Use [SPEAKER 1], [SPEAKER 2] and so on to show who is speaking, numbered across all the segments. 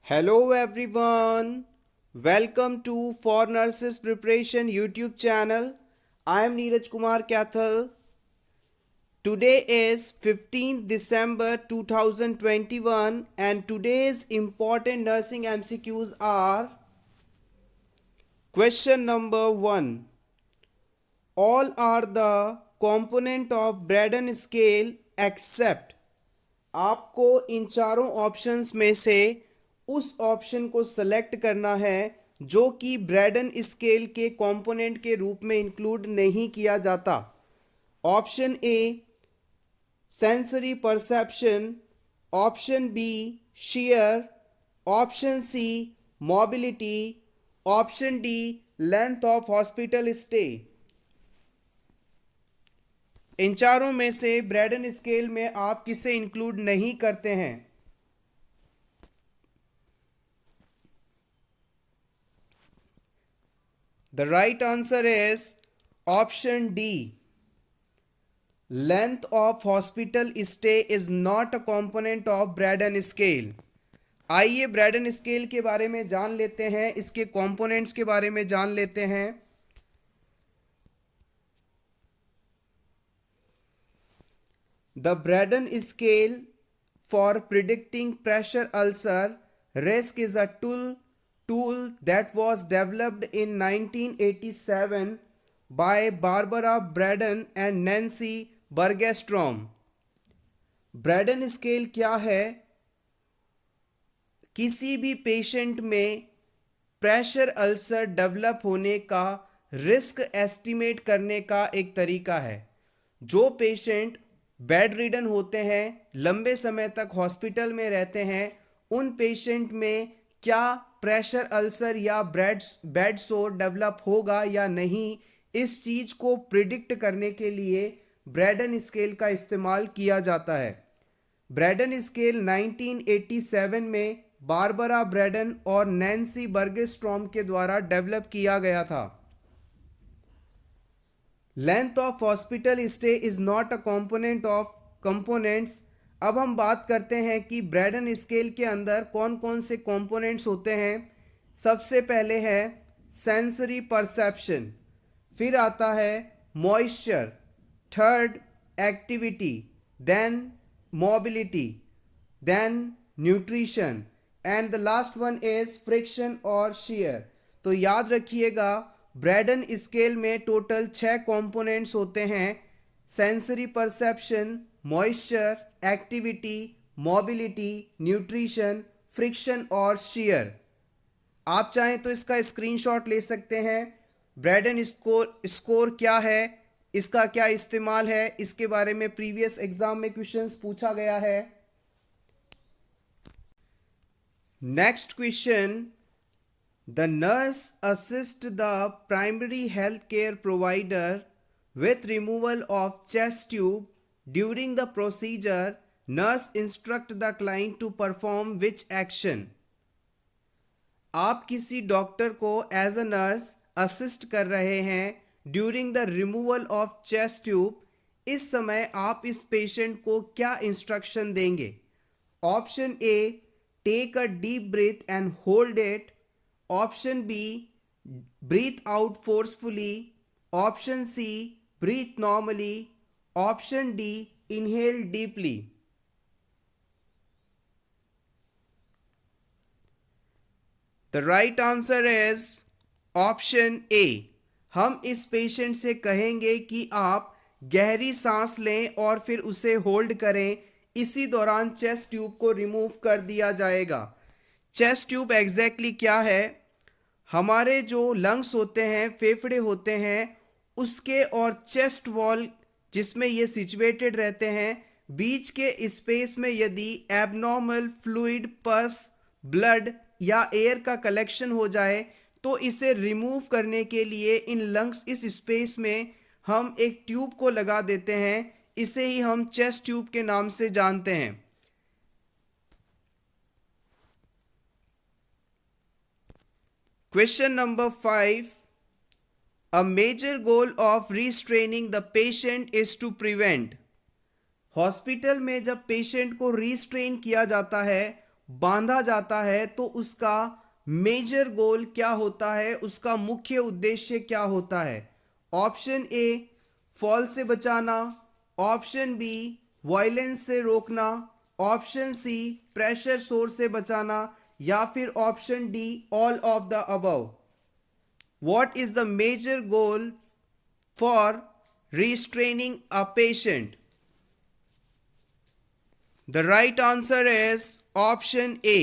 [SPEAKER 1] Hello everyone, welcome to For Nurses Preparation YouTube channel. I am Neeraj Kumar Kathal. Today is 15th December 2021 and today's important nursing MCQs are question number 1. All are the component of Braden scale except आपको इन चारों options में से उस option को select करना है जो कि ब्रैडन स्केल के कंपोनेंट के रूप में इंक्लूड नहीं किया जाता। Option A sensory perception, option B shear, option C mobility, option D length of hospital stay. इन चारों में से ब्रैडन स्केल में आप किसे इंक्लूड नहीं करते हैं? The right answer is option D. Length of hospital stay is not a component of Braden scale. आइए ब्रैडन स्केल के बारे में जान लेते हैं, इसके कंपोनेंट्स के बारे में जान लेते हैं। The Braden scale for predicting pressure ulcer risk is a tool that was developed in 1987 by Barbara Braden and Nancy Bergstrom. Braden scale क्या है? किसी भी पेशेंट में प्रेशर अल्सर डेवलप होने का रिस्क एस्टिमेट करने का एक तरीका है। जो पेशेंट बेड रिडन होते हैं, लंबे समय तक हॉस्पिटल में रहते हैं, उन पेशेंट में क्या प्रेशर अल्सर या बेड सोर डेवलप होगा या नहीं, इस चीज़ को प्रिडिक्ट करने के लिए ब्रैडन स्केल का इस्तेमाल किया जाता है। ब्रैडन स्केल 1987 में बारबरा ब्रैडन और नैन्सी बर्गस्ट्रॉम के द्वारा डेवलप किया गया था। Length of hospital stay is not a component of components. अब हम बात करते हैं कि ब्रैडन स्केल के अंदर कौन कौन से कंपोनेंट्स होते हैं। सबसे पहले है सेंसरी परसेप्शन, फिर आता है moisture, third activity, then mobility, then nutrition and the last one is friction और शियर। तो याद रखिएगा ब्रैडन स्केल में टोटल 6 कंपोनेंट्स होते हैं: sensory perception, moisture, activity, mobility, nutrition, friction और शियर। आप चाहें तो इसका स्क्रीनशॉट ले सकते हैं। ब्रैडन स्कोर क्या है, इसका क्या इस्तेमाल है, इसके बारे में प्रीवियस एग्जाम में क्वेश्चंस पूछा गया है। Next question, the nurse assists the primary health care provider with removal of chest tube. During the procedure, nurse instruct the client to perform which action? आप किसी डॉक्टर को एज अ नर्स असिस्ट कर रहे हैं during the removal of chest tube. इस समय आप इस पेशेंट को क्या इंस्ट्रक्शन देंगे? Option A, take a deep breath and hold it. Option B, breathe out forcefully. Option C, breathe normally. Option D, inhale deeply. The right answer is option A. हम इस patient से कहेंगे कि आप गहरी सांस लें और फिर उसे होल्ड करें। इसी दौरान चेस्ट ट्यूब को रिमूव कर दिया जाएगा। चेस्ट ट्यूब एग्जैक्टली क्या है? हमारे जो लंग्स होते हैं, फेफड़े होते हैं, उसके और चेस्ट वॉल जिसमें ये सिचुएटेड रहते हैं, बीच के स्पेस में यदि एबनॉर्मल फ्लूइड, पस, ब्लड या एयर का कलेक्शन हो जाए तो इसे रिमूव करने के लिए इन लंग्स, इस स्पेस में हम एक ट्यूब को लगा देते हैं। इसे ही हम चेस्ट ट्यूब के नाम से जानते हैं। Question number 5. A major goal of restraining the patient is to prevent. Hospital में जब पेशेंट को रिस्ट्रेन किया जाता है, बांधा जाता है तो उसका मेजर गोल क्या होता है, उसका मुख्य उद्देश्य क्या होता है? ऑप्शन ए फॉल से बचाना, ऑप्शन बी वायलेंस से रोकना, ऑप्शन सी प्रेशर सोर्स से बचाना, या फिर option D all of the above. What is the major goal for restraining a patient? The right answer is option A.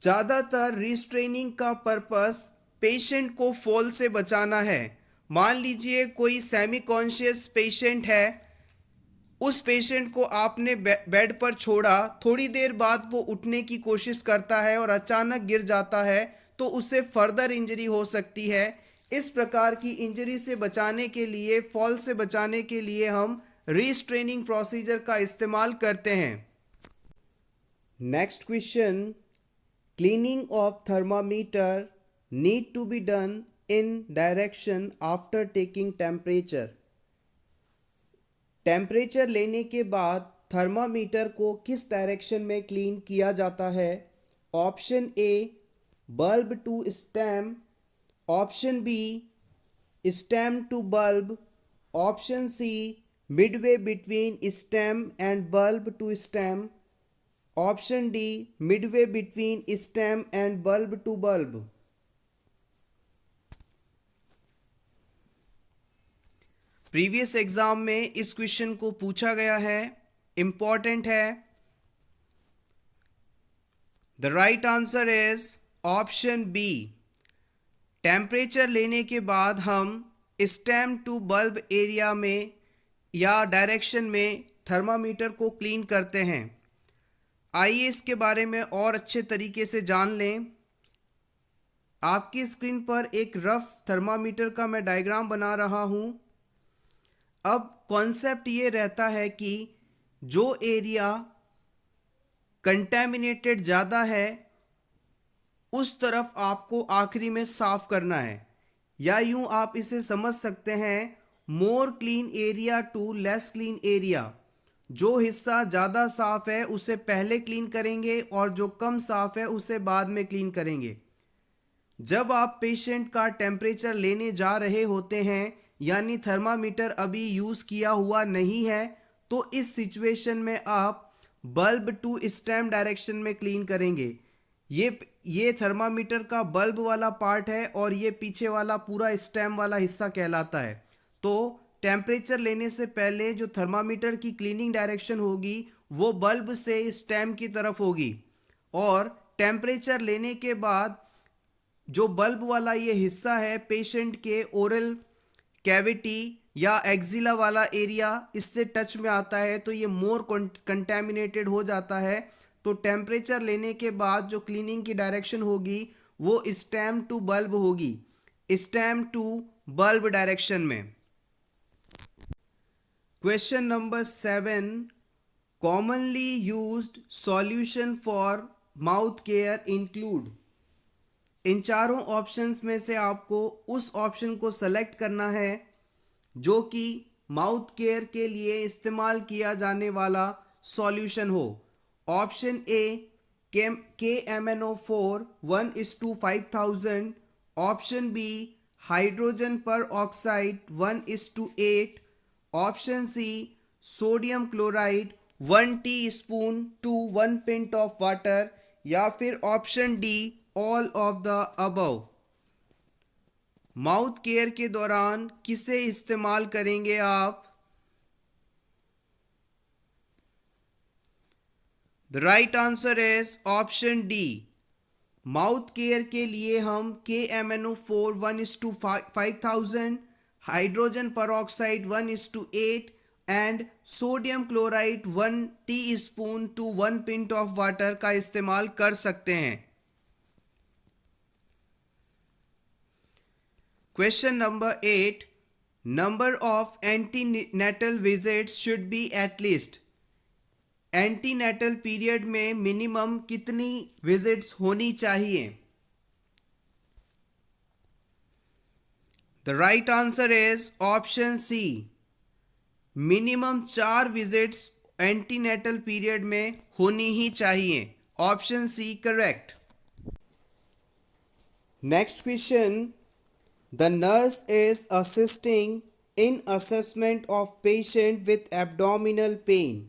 [SPEAKER 1] ज़्यादातर रिस्ट्रेनिंग का पर्पस पेशेंट को fall से बचाना है। मान लीजिए कोई सेमी कॉन्शियस पेशेंट है, उस पेशेंट को आपने बेड पर छोड़ा, थोड़ी देर बाद वो उठने की कोशिश करता है और अचानक गिर जाता है, तो उससे फर्दर इंजरी हो सकती है। इस प्रकार की इंजरी से बचाने के लिए, फॉल से बचाने के लिए हम रिस्ट्रेनिंग प्रोसीजर का इस्तेमाल करते हैं। Next question, cleaning of thermometer need to be done in direction after taking temperature. Temperature लेने के बाद थर्मामीटर को किस डायरेक्शन में क्लीन किया जाता है? Option A bulb to stem, option B stem to bulb, option C midway between stem and bulb to stem, option D midway between stem and bulb to bulb. Previous exam में इस question को पूछा गया है, important है। The right answer is option B. Temperature लेने के बाद हम स्टेम टू बल्ब एरिया में या डायरेक्शन में थर्मामीटर को क्लीन करते हैं। आइए इसके बारे में और अच्छे तरीके से जान लें। आपकी स्क्रीन पर एक रफ थर्मामीटर का मैं डायग्राम बना रहा हूँ। अब कॉन्सेप्ट ये रहता है कि जो एरिया कंटेमिनेटेड ज़्यादा है उस तरफ आपको आखिरी में साफ करना है, या यूं आप इसे समझ सकते हैं more clean area to less clean area. जो हिस्सा ज़्यादा साफ है उसे पहले क्लीन करेंगे और जो कम साफ है उसे बाद में क्लीन करेंगे। जब आप पेशेंट का टेम्परेचर लेने जा रहे होते हैं, यानी थर्मामीटर अभी यूज़ किया हुआ नहीं है, तो इस सिचुएशन में आप बल्ब टू स्टेम डायरेक्शन में क्लीन करेंगे। ये थर्मामीटर का बल्ब वाला पार्ट है और ये पीछे वाला पूरा स्टेम वाला हिस्सा कहलाता है। तो टेम्परेचर लेने से पहले जो थर्मामीटर की क्लीनिंग डायरेक्शन होगी वो बल्ब से स्टेम की तरफ होगी, और टेम्परेचर लेने के बाद जो बल्ब वाला ये हिस्सा है पेशेंट के ओरल कैविटी या एक्जिला वाला एरिया इससे टच में आता है, तो ये मोर कंटेमिनेटेड हो जाता है। तो टेम्परेचर लेने के बाद जो क्लीनिंग की डायरेक्शन होगी वो स्टेम टू बल्ब होगी, स्टेम टू बल्ब डायरेक्शन में। Question number 7, commonly used solution for mouth care include. इन चारों ऑप्शंस में से आपको उस ऑप्शन को सेलेक्ट करना है जो कि माउथ केयर के लिए इस्तेमाल किया जाने वाला सॉल्यूशन हो। Option A KMnO4 1:5000, option B hydrogen peroxide 1:8, option C sodium chloride 1 teaspoon to 1 pint of water, या फिर option D all of the above. Mouth care के दौरान किसे इस्तेमाल करेंगे आप? The right answer is option D. Mouth care के लिए हम KMnO4 1:5000, hydrogen peroxide 1:8 and sodium chloride 1 teaspoon to 1 pint of water का इस्तेमाल कर सकते हैं। Question number 8, number of antenatal visits should be at least. Antenatal period में minimum कितनी विजिट्स होनी चाहिए? The right answer is option C. Minimum 4 visits antenatal period में होनी ही चाहिए। Option C correct. Next question, the nurse is assisting in assessment of patient with abdominal pain.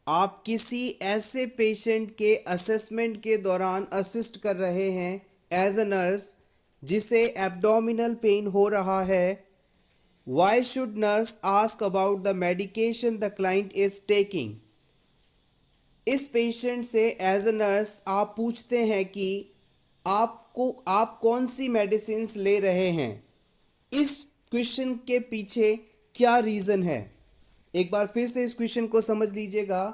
[SPEAKER 1] आप किसी ऐसे पेशेंट के असेसमेंट के दौरान असिस्ट कर रहे हैं एज अ नर्स जिसे एब्डोमिनल पेन हो रहा है। Why should nurse ask about the medication the client is taking. इस पेशेंट से एज अ नर्स आप पूछते हैं कि आप कौन सी मेडिसिन ले रहे हैं। इस क्वेश्चन के पीछे क्या रीज़न है, एक बार फिर से इस क्वेश्चन को समझ लीजिएगा।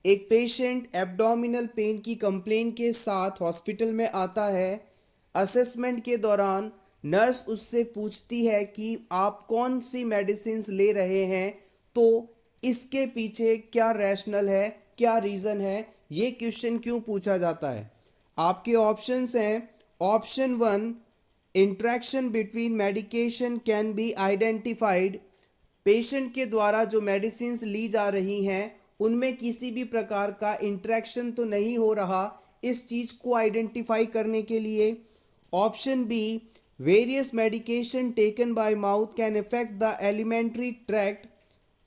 [SPEAKER 1] एक पेशेंट एब्डोमिनल पेन की कंप्लेन के साथ हॉस्पिटल में आता है। असेसमेंट के दौरान नर्स उससे पूछती है कि आप कौन सी मेडिसिन ले रहे हैं, तो इसके पीछे क्या रैशनल है, क्या रीज़न है, ये क्वेश्चन क्यों पूछा जाता है। आपके ऑप्शंस हैं, option 1, interaction between medication can be identified. Patient के द्वारा जो मेडिसिन ली जा रही हैं उनमें किसी भी प्रकार का इंट्रैक्शन तो नहीं हो रहा, इस चीज़ को आइडेंटिफाई करने के लिए। Option B, various medication taken by mouth can affect the alimentary tract.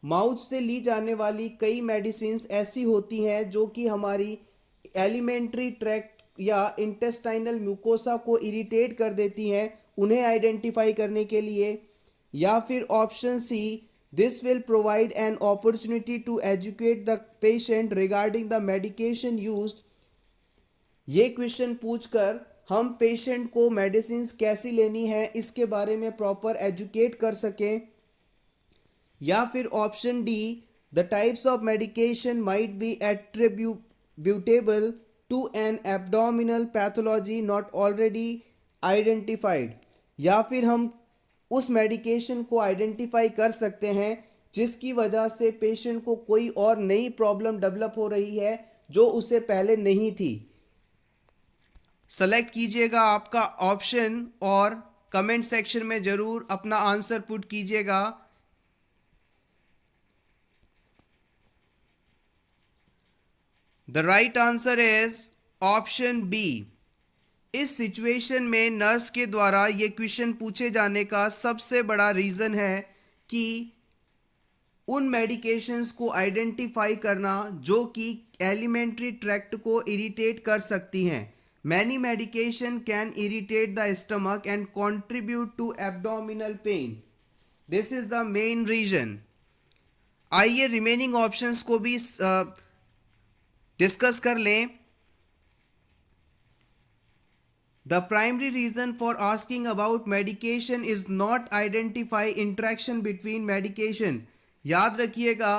[SPEAKER 1] Mouth से ली जाने वाली कई मेडिसिन ऐसी होती हैं जो कि हमारी एलिमेंट्री ट्रैक्ट या इंटेस्टाइनल म्यूकोसा को इरिटेट कर देती हैं, उन्हें आइडेंटिफाई करने के लिए। या फिर option C, this will provide an opportunity to educate the patient regarding the medication used. ये क्वेश्चन पूछकर हम पेशेंट को मेडिसिन कैसी लेनी है इसके बारे में प्रॉपर एजुकेट कर सकें। या फिर option D, the types of medication might be attributable to an abdominal pathology not already identified. या फिर हम उस मेडिकेशन को आइडेंटिफाई कर सकते हैं जिसकी वजह से पेशेंट को कोई और नई प्रॉब्लम डेवलप हो रही है जो उसे पहले नहीं थी। सेलेक्ट कीजिएगा आपका ऑप्शन और कमेंट सेक्शन में ज़रूर अपना आंसर पुट कीजिएगा। The right answer is option B. इस सिचुएशन में नर्स के द्वारा ये क्वेश्चन पूछे जाने का सबसे बड़ा रीज़न है कि उन मेडिकेशंस को आइडेंटिफाई करना जो कि एलिमेंट्री ट्रैक्ट को इरिटेट कर सकती हैं। Many medication can irritate the stomach and contribute to abdominal pain. This is the main reason. आइए रिमेनिंग ऑप्शंस को भी डिस्कस कर लें। The primary reason for asking about medication is not identify interaction between medication। याद रखिएगा,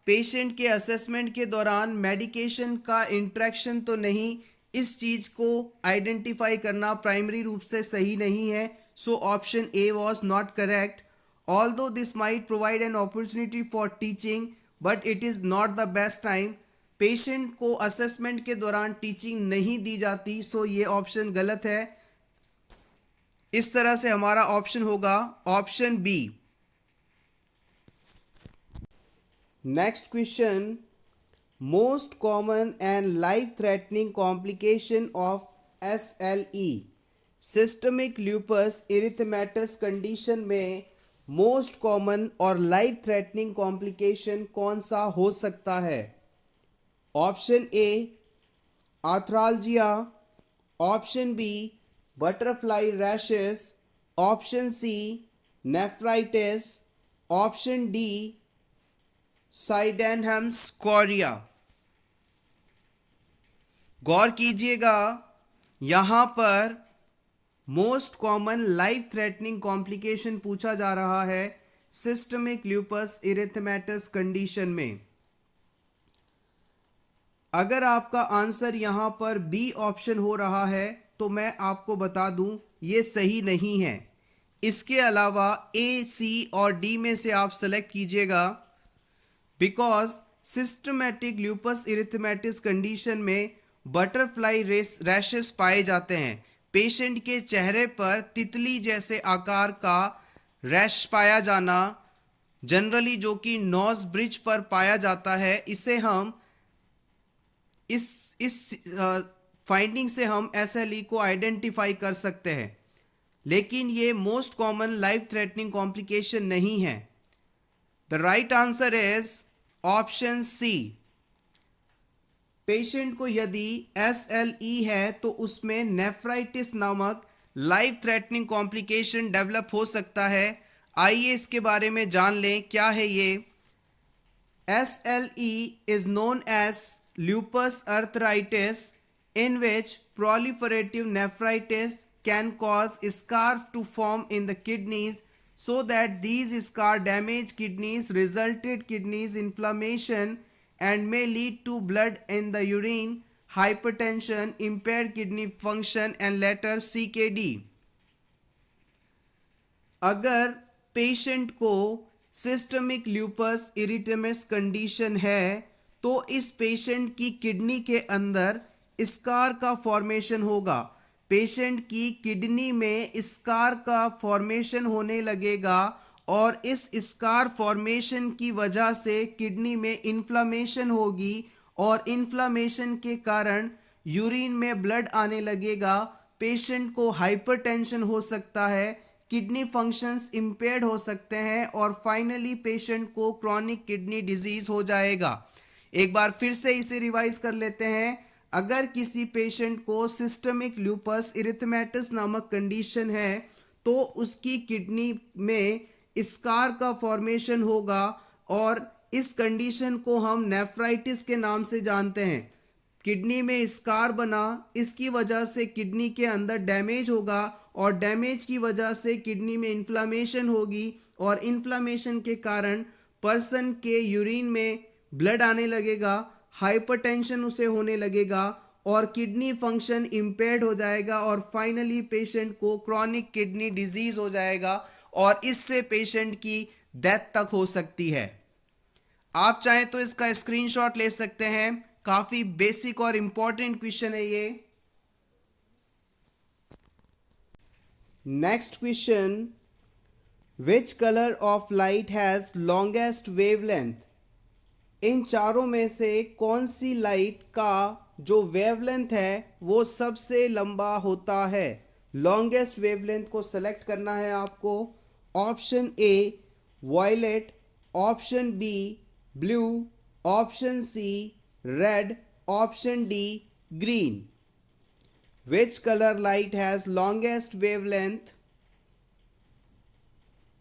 [SPEAKER 1] patient के assessment के दौरान मेडिकेशन का इंट्रैक्शन तो नहीं, इस चीज़ को आइडेंटिफाई करना प्राइमरी रूप से सही नहीं है। So option A was not correct. Although this might provide an opportunity for teaching but it is not the best time. Patient को असेसमेंट के दौरान टीचिंग नहीं दी जाती, सो ये ऑप्शन गलत है। इस तरह से हमारा ऑप्शन होगा option B. Next question, most common and life threatening complication of SLE systemic lupus erythematosus condition में मोस्ट कॉमन और लाइफ थ्रेटनिंग कॉम्प्लिकेशन कौन सा हो सकता है। Option A, arthralgia. Option B, butterfly rashes. Option C, nephritis. Option D, Sydenham's chorea. गौर कीजिएगा, यहाँ पर most common life threatening complication पूछा जा रहा है सिस्टमिक ल्यूपस इरिथेमेटस कंडीशन में। अगर आपका आंसर यहाँ पर बी ऑप्शन हो रहा है तो मैं आपको बता दूं ये सही नहीं है। इसके अलावा ए, सी और डी में से आप सेलेक्ट कीजिएगा, बिकॉज सिस्टमैटिक ल्यूपस इरिथेमेटिस कंडीशन में बटरफ्लाई रैशेस पाए जाते हैं। पेशेंट के चेहरे पर तितली जैसे आकार का रैश पाया जाना, जनरली जो कि नोज ब्रिज पर पाया जाता है, इसे हम इस फाइंडिंग से हम SLE को आइडेंटिफाई कर सकते हैं, लेकिन ये most common life threatening complication नहीं है। The right answer is option C. Patient को यदि SLE है तो उसमें नेफ्राइटिस नामक लाइफ थ्रेटनिंग कॉम्प्लिकेशन डेवलप हो सकता है। आइए इसके बारे में जान लें, क्या है ये। SLE is known as lupus arthritis, in which proliferative nephritis can cause scars to form in the kidneys, so that these scars damage kidneys, resulted kidneys inflammation, and may lead to blood in the urine, hypertension, impaired kidney function, and later CKD. अगर patient को systemic lupus इरिथेमस condition है तो इस patient की kidney के अंदर scar का formation होगा। पेशेंट की किडनी में स्कार का फॉर्मेशन होने लगेगा और इस स्कार फॉर्मेशन की वजह से किडनी में इन्फ्लामेशन होगी और इन्फ्लामेशन के कारण यूरिन में ब्लड आने लगेगा। पेशेंट को हाइपरटेंशन हो सकता है, किडनी फंक्शंस इम्पेयर्ड हो सकते हैं और फाइनली पेशेंट को क्रॉनिक किडनी डिजीज हो जाएगा। एक बार फिर से इसे रिवाइज कर लेते हैं। अगर किसी पेशेंट को सिस्टमिक ल्यूपस इरिथेमेटस नामक कंडीशन है तो उसकी किडनी में स्कार का फॉर्मेशन होगा और इस कंडीशन को हम नेफ्राइटिस के नाम से जानते हैं। किडनी में स्कार बना, इसकी वजह से किडनी के अंदर डैमेज होगा और डैमेज की वजह से किडनी में इन्फ्लामेशन होगी और इन्फ्लामेशन के कारण पर्सन के यूरिन में ब्लड आने लगेगा, हाइपरटेंशन उसे होने लगेगा और किडनी फंक्शन इम्पेयर्ड हो जाएगा और फाइनली पेशेंट को क्रॉनिक किडनी डिजीज हो जाएगा और इससे पेशेंट की डेथ तक हो सकती है। आप चाहें तो इसका स्क्रीनशॉट ले सकते हैं। काफी बेसिक और इंपॉर्टेंट क्वेश्चन है ये। Next question, which colour of light has longest wavelength? इन चारों में से कौन सी लाइट का जो वेवलेंथ है वो सबसे लंबा होता है? लॉन्गेस्ट वेवलेंथ को सेलेक्ट करना है आपको। Option A violet, option B blue, option C red, option D green. Which color light has longest wavelength?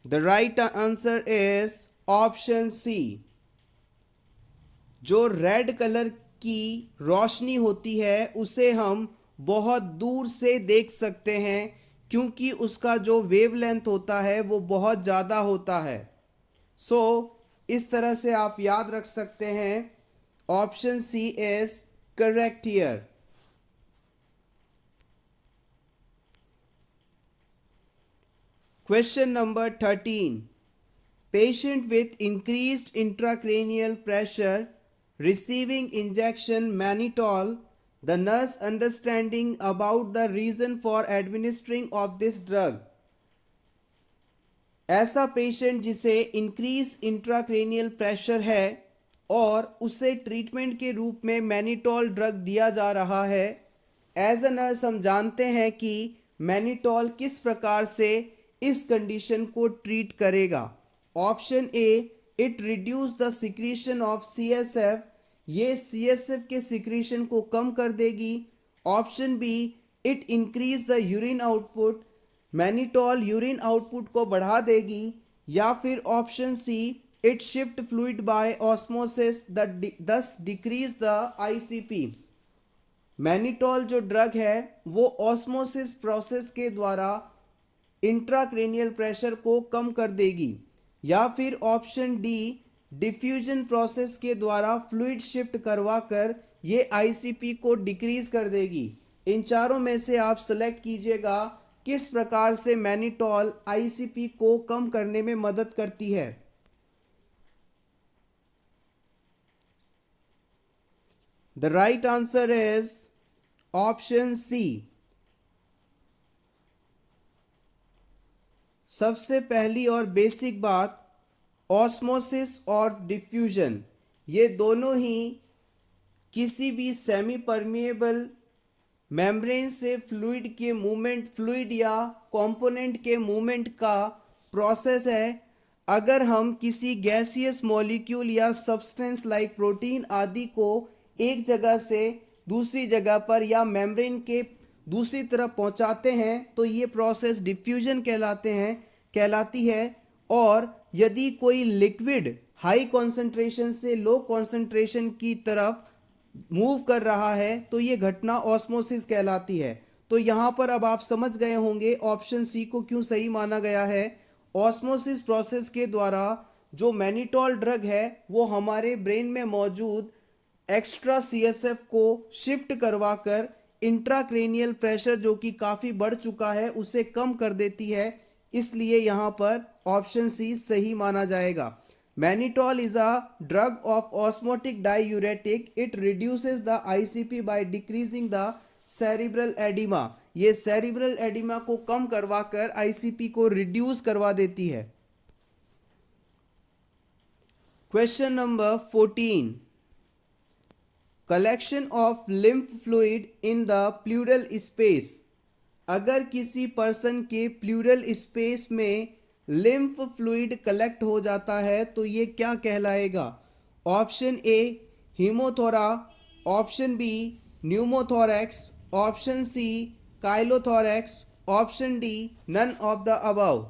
[SPEAKER 1] The right answer is option C. जो रेड कलर की रोशनी होती है उसे हम बहुत दूर से देख सकते हैं क्योंकि उसका जो वेवलेंथ होता है वो बहुत ज़्यादा होता है। सो इस तरह से आप याद रख सकते हैं। Option C is correct here. Question number 13. Patient with increased intracranial pressure receiving injection mannitol, the nurse understanding about the reason for administering of this drug. ऐसा पेशेंट जिसे इंक्रीज इंट्राक्रेनियल प्रेशर है और उसे ट्रीटमेंट के रूप में mannitol drug दिया जा रहा है। एज अ नर्स हम जानते हैं कि मैनिटॉल किस प्रकार से इस कंडीशन को ट्रीट करेगा। Option A, it reduce the secretion of CSF, ये CSF के सिक्रीशन को कम कर देगी। Option B, it increase the urine output, mannitol urine output को बढ़ा देगी। या फिर option C, it shift fluid by osmosis thus decrease the ICP। Mannitol जो ड्रग है वो ऑस्मोसिस प्रोसेस के द्वारा इंट्राक्रेनियल प्रेशर को कम कर देगी। या फिर ऑप्शन डी, डिफ्यूजन प्रोसेस के द्वारा फ्लूइड शिफ्ट करवा कर ये ICP को डिक्रीज कर देगी। इन चारों में से आप सेलेक्ट कीजिएगा किस प्रकार से मैनिटॉल ICP को कम करने में मदद करती है। The right answer is option C. सबसे पहली और बेसिक बात, ऑस्मोसिस और डिफ्यूजन ये दोनों ही किसी भी सेमी परमिएबल मेम्ब्रेन से फ्लूइड के मूवमेंट, फ्लूइड या कंपोनेंट के मूवमेंट का प्रोसेस है। अगर हम किसी गैसियस मॉलिक्यूल या सब्सटेंस लाइक प्रोटीन आदि को एक जगह से दूसरी जगह पर या मेम्ब्रेन के दूसरी तरफ पहुंचाते हैं तो ये प्रोसेस डिफ्यूजन कहलाती है। और यदि कोई लिक्विड हाई कॉन्सेंट्रेशन से लो कॉन्सेंट्रेशन की तरफ मूव कर रहा है तो ये घटना ऑस्मोसिस कहलाती है। तो यहाँ पर अब आप समझ गए होंगे ऑप्शन सी को क्यों सही माना गया है। ऑस्मोसिस प्रोसेस के द्वारा जो मैनिटोल ड्रग है वो हमारे ब्रेन में मौजूद एक्स्ट्रा सीएसएफ को शिफ्ट करवाकर इंट्राक्रेनियल प्रेशर जो कि काफ़ी बढ़ चुका है उसे कम कर देती है। इसलिए यहाँ पर ऑप्शन सी सही माना जाएगा। Mannitol is a drug of osmotic diuretic. It reduces the ICP by decreasing the cerebral oedema. ये सेरिब्रल एडिमा को कम करवाकर आईसीपी को रिड्यूस करवा देती है। Question number 14, collection of lymph fluid in the pleural space. अगर किसी पर्सन के प्लूरल स्पेस में लिम्फ फ्लूइड कलेक्ट हो जाता है तो ये क्या कहलाएगा। Option A haemothorax, option B pneumothorax, option C chylothorax, option D none of the above.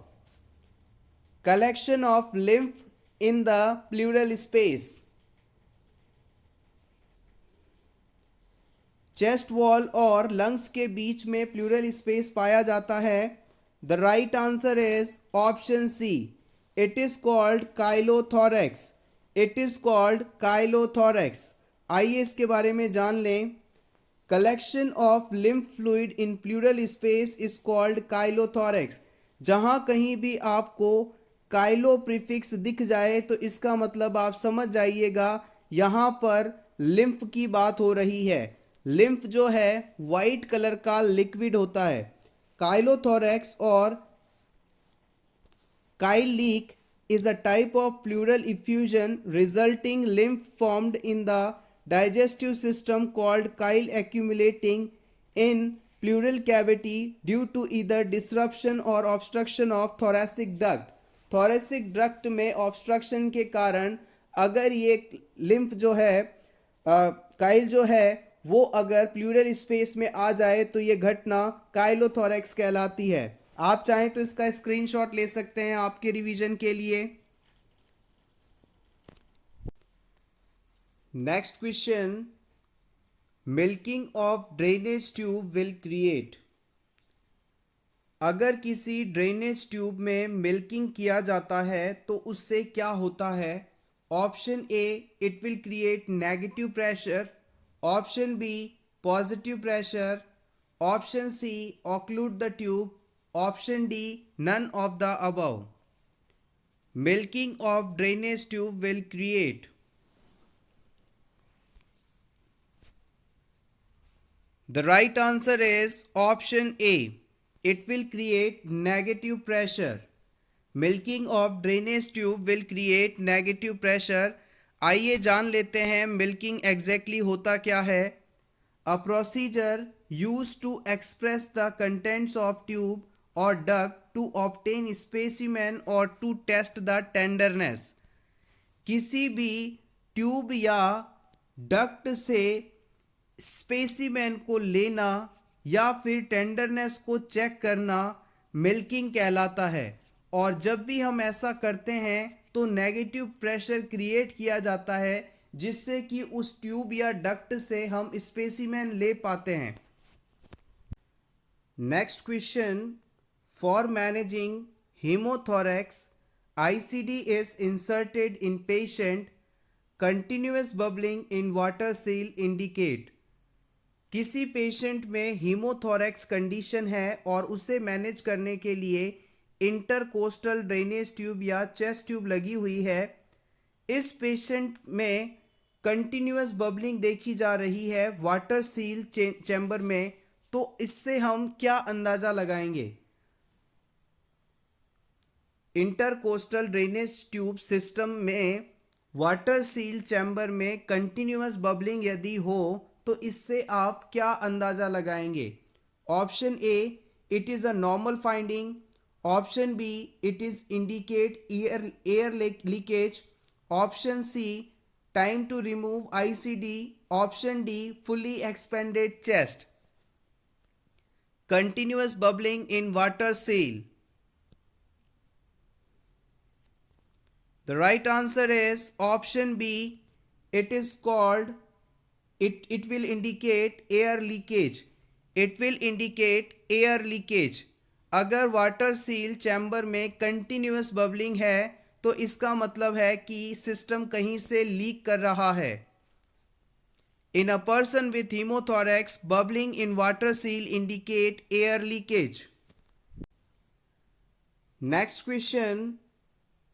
[SPEAKER 1] Collection of lymph in the pleural space. Chest wall और लंग्स के बीच में प्लूरल स्पेस पाया जाता है। The right answer is option C, it is called chylothorax. It is called chylothorax. आइए इसके बारे में जान लें। Collection of lymph fluid in pleural space is called chylothorax. जहां कहीं भी आपको काइलो प्रीफिक्स दिख जाए तो इसका मतलब आप समझ जाइएगा यहाँ पर लिम्फ की बात हो रही है। लिम्फ जो है वाइट कलर का लिक्विड होता है। काइलोथोरैक्स और Kyle leak is a type of pleural effusion resulting lymph formed in the digestive system called chyle accumulating in pleural cavity due to either disruption or obstruction of thoracic duct। thoracic duct में obstruction के कारण अगर ये lymph जो है Kyle जो है वो अगर प्लूरल स्पेस में आ जाए तो ये घटना काइलोथोरैक्स कहलाती है। आप चाहें तो इसका स्क्रीनशॉट ले सकते हैं आपके रिवीजन के लिए। Next question, milking of drainage tube will create. अगर किसी ड्रेनेज ट्यूब में मिल्किंग किया जाता है तो उससे क्या होता है। Option A it will create negative pressure, option B positive pressure, option C occlude the tube, option D none of the above. Milking of drainage tube will create. The right answer is option A. It will create negative pressure. Milking of drainage tube will create negative pressure. आइए जान लेते हैं milking exactly होता क्या है। A procedure used to express the contents of tube or duct to obtain specimen or to test the tenderness। किसी भी tube या डक्ट से स्पेसिमेन को लेना या फिर टेंडरनेस को चेक करना मिल्किंग कहलाता है। और जब भी हम ऐसा करते हैं तो नेगेटिव प्रेशर क्रिएट किया जाता है जिससे कि उस ट्यूब या डक्ट से हम स्पेसिमेन ले पाते हैं। Next question, for managing haemothorax ICD is inserted in patient, continuous bubbling in water seal indicate. किसी पेशेंट में हीमोथोरैक्स कंडीशन है और उसे मैनेज करने के लिए इंटरकोस्टल ड्रेनेज ट्यूब या चेस्ट ट्यूब लगी हुई है। इस पेशेंट में कंटिन्यूअस बबलिंग देखी जा रही है वाटर सील चैम्बर में। तो इससे हम क्या अंदाज़ा लगाएंगे। इंटरकोस्टल ड्रेनेज ट्यूब सिस्टम में वाटर सील चैम्बर में कंटिन्यूअस बबलिंग यदि हो तो इससे आप क्या अंदाज़ा लगाएंगे? Option A, it is a normal finding. Option B, it is indicate air leakage. Option C, time to remove ICD. Option D, fully expanded chest. Continuous bubbling in water seal. The right answer is option B. It is called, it will indicate air leakage. It will indicate air leakage. अगर water seal chamber में continuous bubbling है तो इसका मतलब है कि system कहीं से लीक कर रहा है. In a person with hemothorax, bubbling in water seal indicate air leakage. Next question.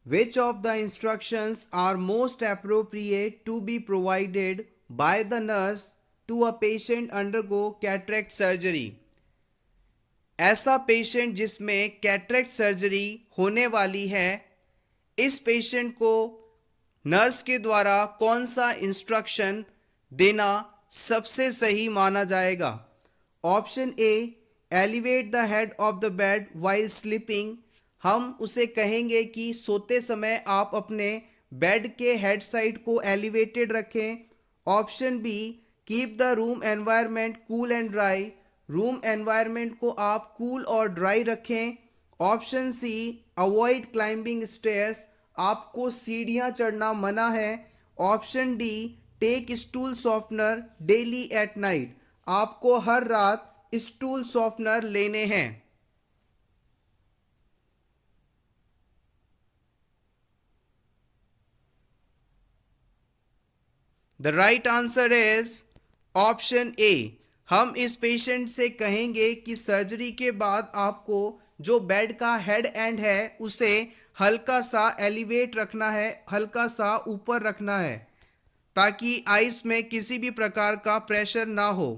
[SPEAKER 1] Which of the instructions are most appropriate to be provided by the nurse to a patient undergo cataract surgery? ऐसा patient जिसमें cataract surgery होने वाली है, इस patient को nurse के द्वारा कौन सा इंस्ट्रक्शन देना सबसे सही माना जाएगा? Option A, elevate the head of the bed while sleeping. हम उसे कहेंगे कि सोते समय आप अपने बेड के हेड साइड को एलिवेटेड रखें. Option B, keep the room environment cool and dry. Room environment को आप कूल और ड्राई रखें. Option C, avoid climbing stairs. आपको सीढ़ियाँ चढ़ना मना है. Option D, take stool softener daily at night. आपको हर रात स्टूल सॉफ्टनर लेने हैं. The right answer is option A. हम इस पेशेंट से कहेंगे कि सर्जरी के बाद आपको जो बेड का हेड एंड है उसे हल्का सा एलिवेट रखना है, हल्का सा ऊपर रखना है, ताकि आइस में किसी भी प्रकार का प्रेशर ना हो.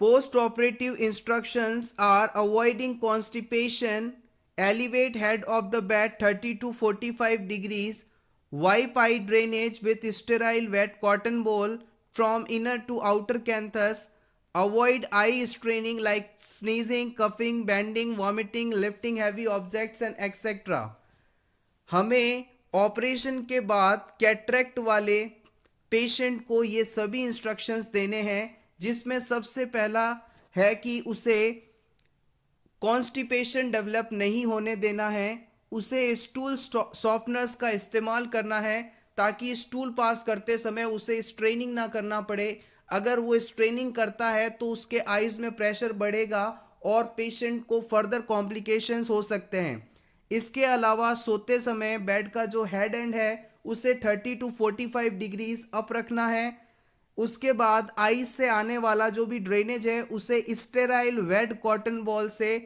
[SPEAKER 1] Post operative instructions are avoiding constipation, elevate head of the bed 30 to 45 degrees, wipe eye drainage with sterile wet cotton ball from inner to outer canthus, avoid eye straining like sneezing, coughing, bending, vomiting, lifting heavy objects and etc. हमें operation के बाद cataract वाले patient को ये सभी instructions देने हैं, जिसमें सबसे पहला है कि उसे कॉन्स्टिपेशन डेवलप नहीं होने देना है. उसे स्टूल सॉफ्टनर्स का इस्तेमाल करना है ताकि स्टूल पास करते समय उसे स्ट्रेनिंग ना करना पड़े. अगर वो स्ट्रेनिंग करता है तो उसके आइज़ में प्रेशर बढ़ेगा और पेशेंट को फर्दर कॉम्प्लिकेशंस हो सकते हैं. इसके अलावा सोते समय बेड का जो हेड एंड है उसे 30 to 45 डिग्रीज अप रखना है. उसके बाद आइस से आने वाला जो भी ड्रेनेज है उसे स्टेराइल वेट कॉटन बॉल से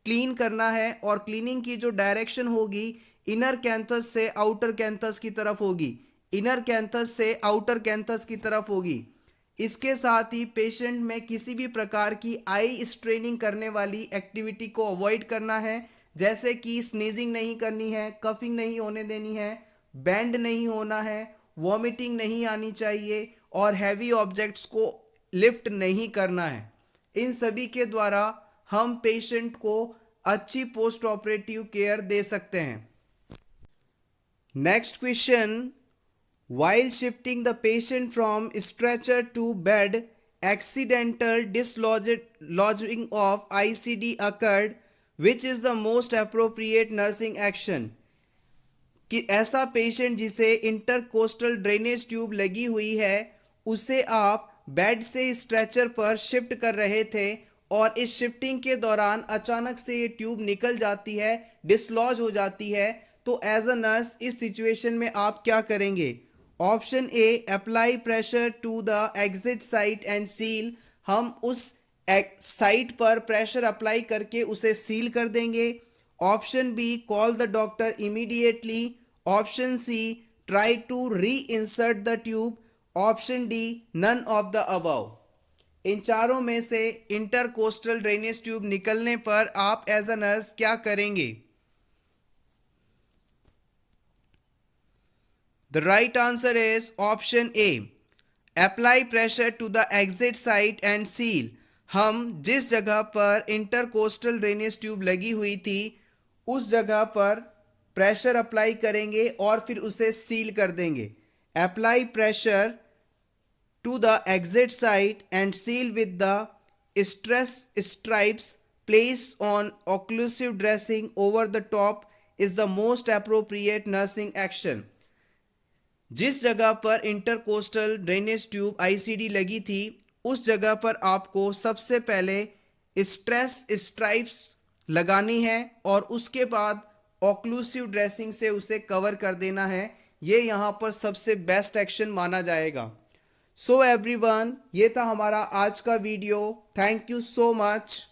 [SPEAKER 1] क्लीन करना है, और क्लीनिंग की जो डायरेक्शन होगी इनर कैंथस से आउटर कैंथस की तरफ होगी, इनर कैंथस से आउटर कैंथस की तरफ होगी. इसके साथ ही पेशेंट में किसी भी प्रकार की आई स्ट्रेनिंग करने वाली एक्टिविटी को अवॉइड करना है, जैसे कि स्नीजिंग नहीं करनी है, कफिंग नहीं होने देनी है, बैंड नहीं होना है, वॉमिटिंग नहीं आनी चाहिए और हैवी ऑब्जेक्ट्स को लिफ्ट नहीं करना है. इन सभी के द्वारा हम पेशेंट को अच्छी पोस्ट ऑपरेटिव केयर दे सकते हैं. Next question. While shifting the patient from stretcher to bed, accidental dislodging of ICD occurred. Which is the most appropriate nursing action? कि ऐसा पेशेंट जिसे इंटरकोस्टल ड्रेनेज ट्यूब लगी हुई है, उसे आप बेड से स्ट्रेचर पर शिफ्ट कर रहे थे और इस शिफ्टिंग के दौरान अचानक से ये ट्यूब निकल जाती है, डिसलॉज हो जाती है, तो एज अ नर्स इस सिचुएशन में आप क्या करेंगे? Option A, apply pressure to the exit site and seal. हम उस साइट पर प्रेशर अप्लाई करके उसे सील कर देंगे. Option B, call the doctor immediately. Option C, try to reinsert the tube. Option D, none of the above. इन चारों में से इंटरकोस्टल ड्रेनेज ट्यूब निकलने पर आप एज अ नर्स क्या करेंगे? The right answer is option A, apply pressure to the exit site and seal. हम जिस जगह पर इंटरकोस्टल ड्रेनेज ट्यूब लगी हुई थी उस जगह पर प्रेशर अप्लाई करेंगे और फिर उसे सील कर देंगे। Apply pressure to the exit site and seal with the stress stripes place on occlusive dressing over the top is the most appropriate nursing action. जिस जगह पर इंटरकोस्टल ड्रेनेज ट्यूब आईसीडी लगी थी उस जगह पर आपको सबसे पहले स्ट्रेस स्ट्राइप्स लगानी है और उसके बाद ऑक्लूसिव ड्रेसिंग से उसे कवर कर देना है। ये यहाँ पर सबसे बेस्ट एक्शन माना जाएगा। सो एवरीवन, ये था हमारा आज का video. Thank you so much.